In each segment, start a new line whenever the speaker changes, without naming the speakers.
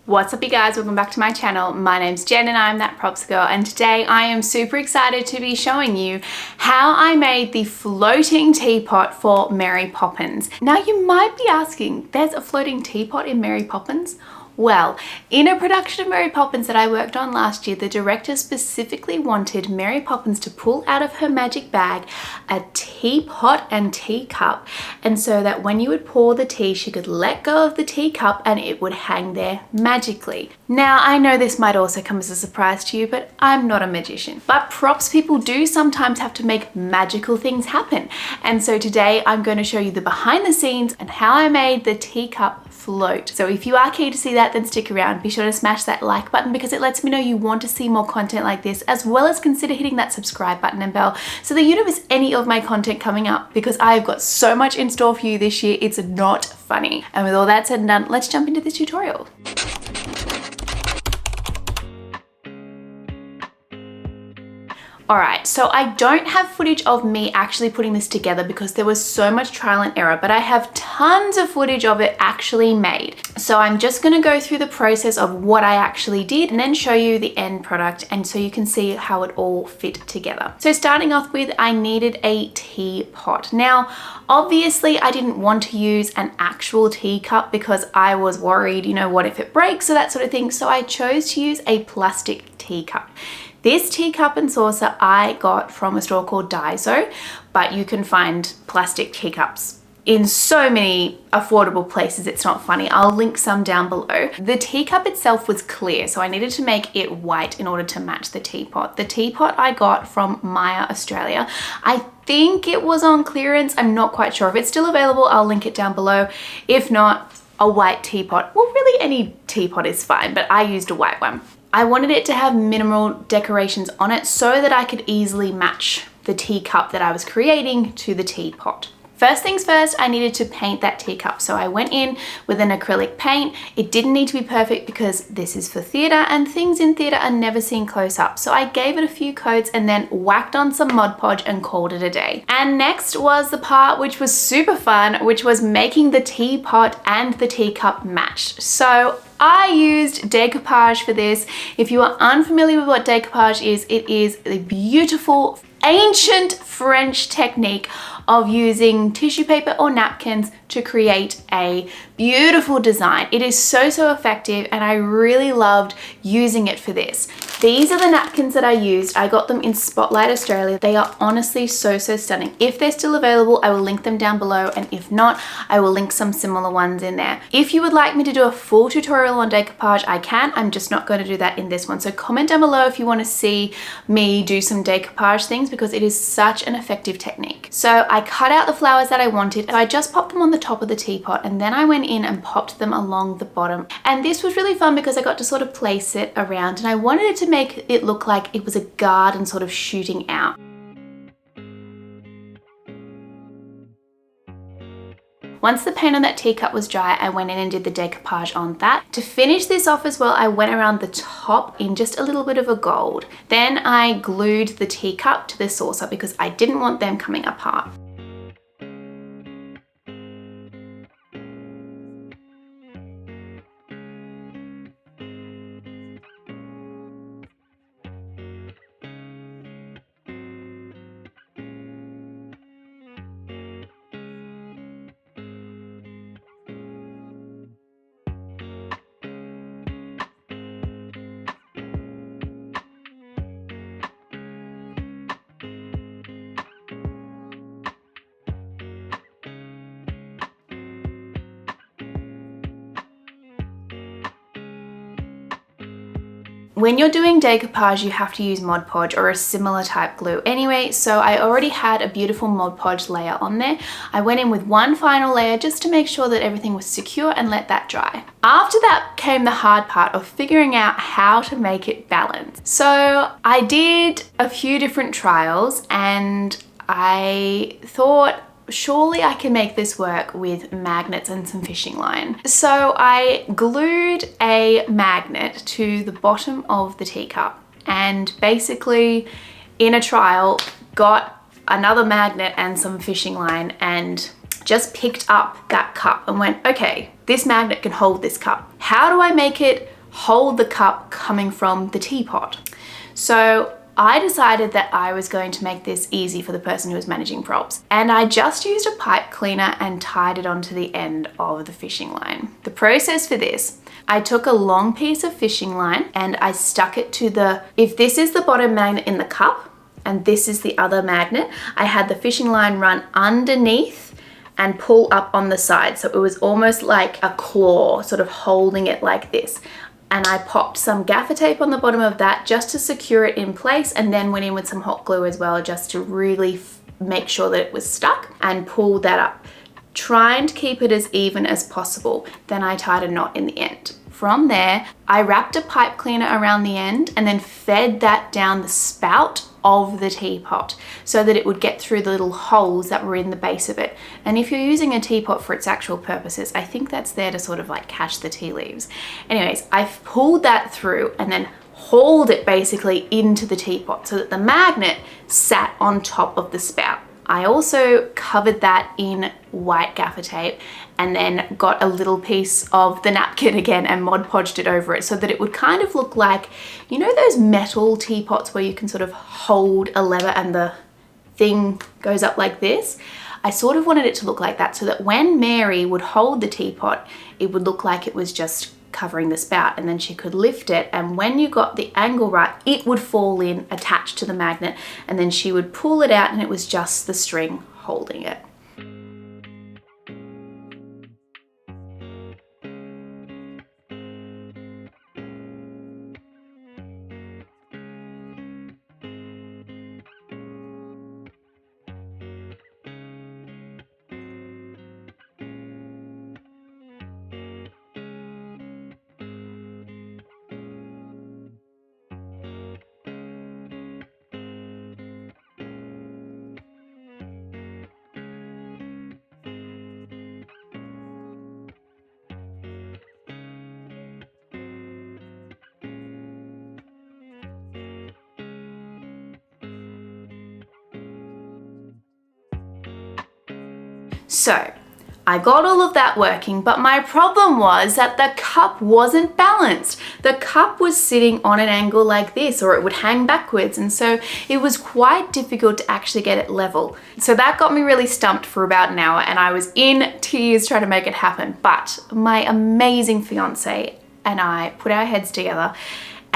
What's up you guys, welcome back to my channel. My name's Jen and I'm that props girl, and today I am super excited to be showing you how I made the floating teapot for Mary Poppins. Now you might be asking, there's a floating teapot in Mary Poppins? Well, in a production of Mary Poppins that I worked on last year, the director specifically wanted Mary Poppins to pull out of her magic bag a teapot and teacup, and so that when you would pour the tea, she could let go of the teacup and it would hang there magically. Now, I know this might also come as a surprise to you, but I'm not a magician. But props people do sometimes have to make magical things happen. And so today I'm going to show you the behind the scenes and how I made the teacup float. So if you are keen to see that, then stick around. Be sure to smash that like button because it lets me know you want to see more content like this, as well as consider hitting that subscribe button and bell so that you don't miss any of my content coming up, because I've got so much in store for you this year, it's not funny. And with all that said and done, let's jump into this tutorial. Alright, so I don't have footage of me actually putting this together because there was so much trial and error, but I have tons of footage of it actually made. So I'm just going to go through the process of what I actually did and then show you the end product, and so you can see how it all fit together. So starting off with, I needed a teapot. Now, obviously I didn't want to use an actual teacup because I was worried, you know, what if it breaks or that sort of thing. So I chose to use a plastic teacup. This teacup and saucer I got from a store called Daiso, but you can find plastic teacups in so many affordable places, it's not funny. I'll link some down below. The teacup itself was clear, so I needed to make it white in order to match the teapot. The teapot I got from Myer Australia. I think it was on clearance. I'm not quite sure. If it's still available, I'll link it down below. If not, a white teapot. Well, really any teapot is fine, but I used a white one. I wanted it to have minimal decorations on it so that I could easily match the teacup that I was creating to the teapot. First things first, I needed to paint that teacup. So I went in with an acrylic paint. It didn't need to be perfect because this is for theatre and things in theatre are never seen close up. So I gave it a few coats and then whacked on some Mod Podge and called it a day. And next was the part which was super fun, which was making the teapot and the teacup match. So I used decoupage for this. If you are unfamiliar with what decoupage is, it is the beautiful ancient French technique of using tissue paper or napkins to create a beautiful design. It is so effective, and I really loved using it for this. These are the napkins that I used. I got them in Spotlight Australia. They are honestly so stunning. If they're still available, I will link them down below, and if not, I will link some similar ones in there. If you would like me to do a full tutorial on decoupage, I can. I'm just not going to do that in this one. So comment down below if you want to see me do some decoupage things, because it is such an effective technique. So I cut out the flowers that I wanted, and I just popped them on the top of the teapot, and then I went in and popped them along the bottom. And this was really fun because I got to sort of place it around, and I wanted it to make it look like it was a garden sort of shooting out. Once the paint on that teacup was dry, I went in and did the decoupage on that. To finish this off as well, I went around the top in just a little bit of a gold. Then I glued the teacup to the saucer because I didn't want them coming apart. When you're doing decoupage, you have to use Mod Podge or a similar type glue anyway, so I already had a beautiful Mod Podge layer on there. I went in with one final layer just to make sure that everything was secure and let that dry. After that came the hard part of figuring out how to make it balance. So I did a few different trials and I thought, surely I can make this work with magnets and some fishing line. So I glued a magnet to the bottom of the teacup and basically in a trial got another magnet and some fishing line and just picked up that cup and went, okay, this magnet can hold this cup. How do I make it hold the cup coming from the teapot. So I decided that I was going to make this easy for the person who was managing props. And I just used a pipe cleaner and tied it onto the end of the fishing line. The process for this, I took a long piece of fishing line and I stuck it to if this is the bottom magnet in the cup and this is the other magnet, I had the fishing line run underneath and pull up on the side. So it was almost like a claw, sort of holding it like this. And I popped some gaffer tape on the bottom of that just to secure it in place, and then went in with some hot glue as well just to really make sure that it was stuck, and pulled that up. Trying to keep it as even as possible. Then I tied a knot in the end. From there, I wrapped a pipe cleaner around the end and then fed that down the spout of the teapot so that it would get through the little holes that were in the base of it. And if you're using a teapot for its actual purposes, I think that's there to sort of like catch the tea leaves. Anyways, I pulled that through and then hauled it basically into the teapot so that the magnet sat on top of the spout. I also covered that in white gaffer tape and then got a little piece of the napkin again and Mod Podged it over it so that it would kind of look like, you know, those metal teapots where you can sort of hold a lever and the thing goes up like this. I sort of wanted it to look like that so that when Mary would hold the teapot, it would look like it was just covering the spout, and then she could lift it, and when you got the angle right, it would fall in attached to the magnet, and then she would pull it out and it was just the string holding it. So I got all of that working, but my problem was that the cup wasn't balanced. The cup was sitting on an angle like this, or it would hang backwards, and so it was quite difficult to actually get it level. So that got me really stumped for about an hour, and I was in tears trying to make it happen. But my amazing fiance and I put our heads together,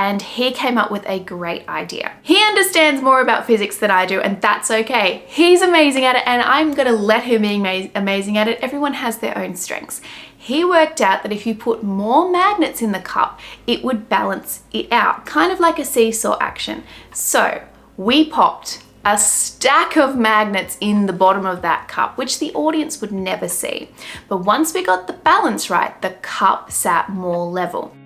and he came up with a great idea. He understands more about physics than I do, and that's okay. He's amazing at it, and I'm gonna let him be amazing at it. Everyone has their own strengths. He worked out that if you put more magnets in the cup, it would balance it out, kind of like a seesaw action. So we popped a stack of magnets in the bottom of that cup, which the audience would never see. But once we got the balance right, the cup sat more level.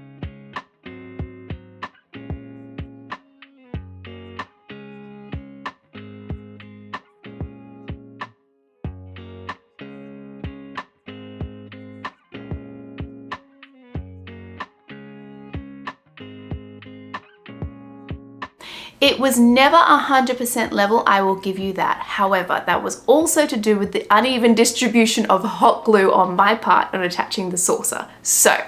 It was never 100% level, I will give you that. However, that was also to do with the uneven distribution of hot glue on my part on attaching the saucer. So,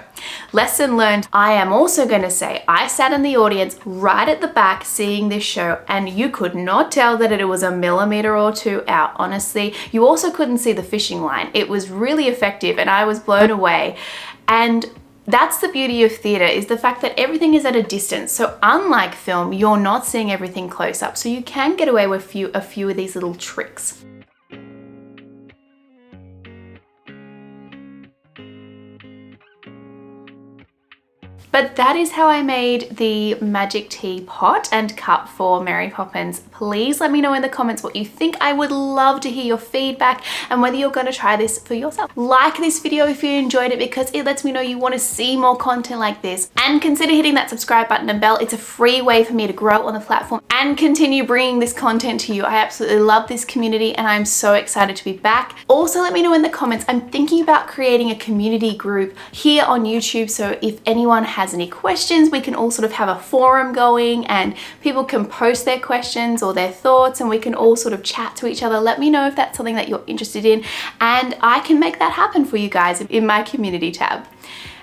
lesson learned. I am also going to say I sat in the audience right at the back seeing this show, and you could not tell that it was a millimeter or two out, honestly. You also couldn't see the fishing line. It was really effective and I was blown away. And that's the beauty of theatre, is the fact that everything is at a distance. So unlike film, you're not seeing everything close up. So you can get away with a few of these little tricks. But that is how I made the magic teapot and cup for Mary Poppins. Please let me know in the comments what you think. I would love to hear your feedback and whether you're going to try this for yourself. Like this video if you enjoyed it, because it lets me know you want to see more content like this. And consider hitting that subscribe button and bell. It's a free way for me to grow on the platform and continue bringing this content to you. I absolutely love this community and I'm so excited to be back. Also, let me know in the comments. I'm thinking about creating a community group here on YouTube, so if anyone has any questions, we can all sort of have a forum going and people can post their questions or their thoughts and we can all sort of chat to each other. Let me know if that's something that you're interested in and I can make that happen for you guys in my community tab.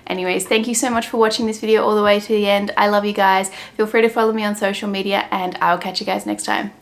Anyways, thank you so much for watching this video all the way to the end. I love you guys. Feel free to follow me on social media and I'll catch you guys next time.